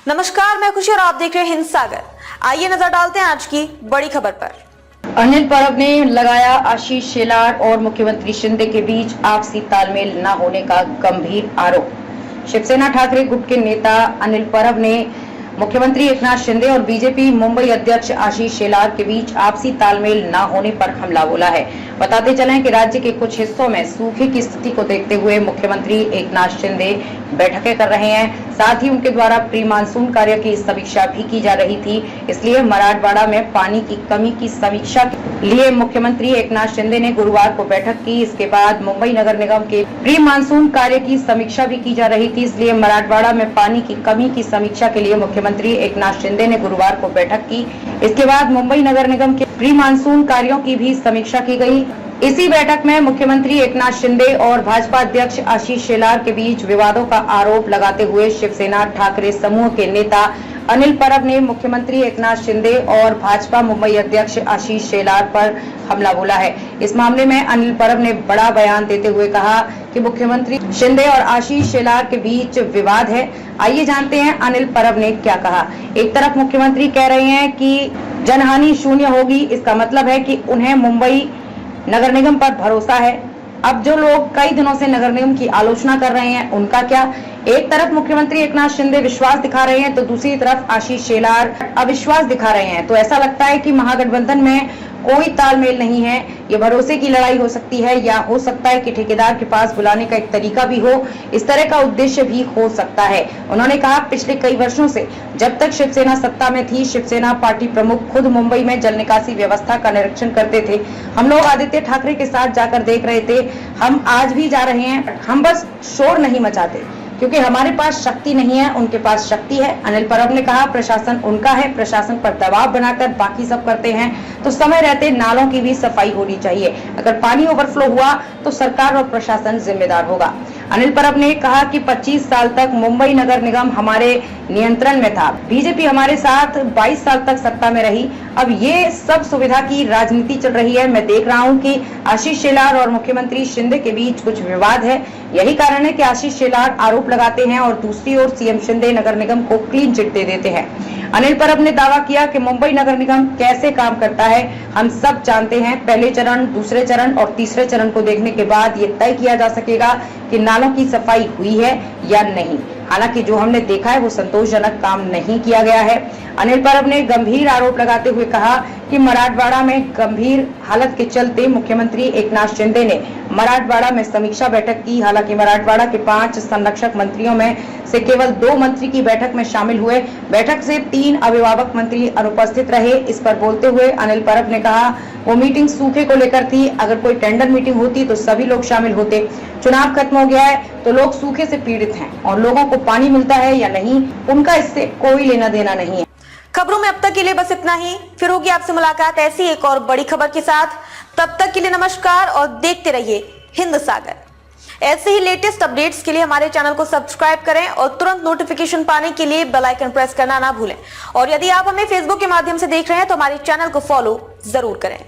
नमस्कार, मैं खुशी और आप देख रहे हैं हिंद सागर। आइए नजर डालते हैं आज की बड़ी खबर पर। अनिल परब ने लगाया आशीष शेलार और मुख्यमंत्री शिंदे के बीच आपसी तालमेल न होने का गंभीर आरोप। शिवसेना ठाकरे गुट के नेता अनिल परब ने मुख्यमंत्री एकनाथ शिंदे और बीजेपी मुंबई अध्यक्ष आशीष शेलार के बीच आपसी तालमेल न होने पर हमला बोला है। बताते चलें कि राज्य के कुछ हिस्सों में सूखे की स्थिति को देखते हुए मुख्यमंत्री एकनाथ शिंदे बैठकें कर रहे हैं। साथ ही उनके द्वारा प्री मानसून कार्य की समीक्षा भी की जा रही थी। इसलिए मराठवाड़ा में पानी की कमी की समीक्षा के लिए मुख्यमंत्री एकनाथ शिंदे ने गुरुवार को बैठक की। इसके बाद मुंबई नगर निगम के प्री मानसून कार्य की समीक्षा भी की जा रही थी। इसलिए मराठवाड़ा में पानी की कमी की समीक्षा के लिए मुख्यमंत्री एकनाथ शिंदे ने गुरुवार को बैठक की। इसके बाद मुंबई नगर निगम के प्री मानसून कार्यों की भी समीक्षा की गई। इसी बैठक में मुख्यमंत्री एकनाथ शिंदे और भाजपा अध्यक्ष आशीष शेलार के बीच विवादों का आरोप लगाते हुए शिवसेना ठाकरे समूह के नेता अनिल परब ने मुख्यमंत्री एकनाथ शिंदे और भाजपा मुंबई अध्यक्ष आशीष शेलार पर हमला बोला है। इस मामले में अनिल परब ने बड़ा बयान देते हुए कहा कि मुख्यमंत्री शिंदे और आशीष शेलार के बीच विवाद है। आइए जानते हैं अनिल परब ने क्या कहा। एक तरफ मुख्यमंत्री कह रहे हैं कि जनहानि शून्य होगी, इसका मतलब है कि उन्हें मुंबई नगर निगम पर भरोसा है। अब जो लोग कई दिनों से नगर निगम की आलोचना कर रहे हैं उनका क्या? एक तरफ मुख्यमंत्री एकनाथ शिंदे विश्वास दिखा रहे हैं तो दूसरी तरफ आशीष शेलार अविश्वास दिखा रहे हैं। तो ऐसा लगता है कि महागठबंधन में कोई तालमेल नहीं है। ये भरोसे की लड़ाई हो सकती है या हो सकता है कि ठेकेदार के पास बुलाने का एक तरीका भी हो। इस तरह का उद्देश्य भी हो सकता है। उन्होंने कहा, पिछले कई वर्षों से जब तक शिवसेना सत्ता में थी, शिवसेना पार्टी प्रमुख खुद मुंबई में जल निकासी व्यवस्था का निरीक्षण करते थे। हम लोग आदित्य ठाकरे के साथ जाकर देख रहे थे। हम आज भी जा रहे हैं। हम बस शोर नहीं मचाते क्योंकि हमारे पास शक्ति नहीं है, उनके पास शक्ति है। अनिल परब ने कहा, प्रशासन उनका है, प्रशासन पर दबाव बनाकर बाकी सब करते हैं तो समय रहते नालों की भी सफाई होनी चाहिए। अगर पानी ओवरफ्लो हुआ तो सरकार और प्रशासन जिम्मेदार होगा। अनिल परब ने कहा कि 25 साल तक मुंबई नगर निगम हमारे नियंत्रण में था। बीजेपी हमारे साथ 22 साल तक सत्ता में रही। अब ये सब सुविधा की राजनीति चल रही है। मैं देख रहा हूं कि आशीष शेलार और मुख्यमंत्री शिंदे के बीच कुछ विवाद है। यही कारण है कि आशीष शेलार आरोप लगाते हैं और दूसरी ओर सीएम शिंदे नगर निगम को क्लीन चिट दे देते हैं। अनिल परब ने दावा किया कि मुंबई नगर निगम कैसे काम करता है हम सब जानते हैं। पहले चरण, दूसरे चरण और तीसरे चरण को देखने के बाद ये तय किया जा सकेगा कि नालों की सफाई हुई है या नहीं। हालांकि जो हमने देखा है वो संतोषजनक काम नहीं किया गया है। अनिल परब ने गंभीर आरोप लगाते हुए कहा कि मराठवाड़ा में गंभीर हालत के चलते मुख्यमंत्री एकनाथ शिंदे ने मराठवाड़ा में समीक्षा बैठक की। हालांकि मराठवाड़ा के 5 संरक्षक मंत्रियों में से केवल 2 मंत्री की बैठक में शामिल हुए। बैठक से 3 अभिभावक मंत्री अनुपस्थित रहे। इस पर बोलते हुए अनिल परब ने कहा, वो मीटिंग सूखे को लेकर थी। अगर कोई टेंडर मीटिंग होती तो सभी लोग शामिल होते। चुनाव खत्म हो गया है तो लोग सूखे से पीड़ित हैं और लोगों को पानी मिलता है या नहीं उनका इससे कोई लेना देना नहीं है। खबरों में अब तक के लिए बस इतना ही। फिर होगी आपसे मुलाकात ऐसी एक और बड़ी खबर के साथ। तब तक के लिए नमस्कार और देखते रहिए हिंद सागर। ऐसे ही लेटेस्ट अपडेट्स के लिए हमारे चैनल को सब्सक्राइब करें और तुरंत नोटिफिकेशन पाने के लिए बेल आइकन प्रेस करना ना भूलें। और यदि आप हमें फेसबुक के माध्यम से देख रहे हैं तो हमारे चैनल को फॉलो जरूर करें।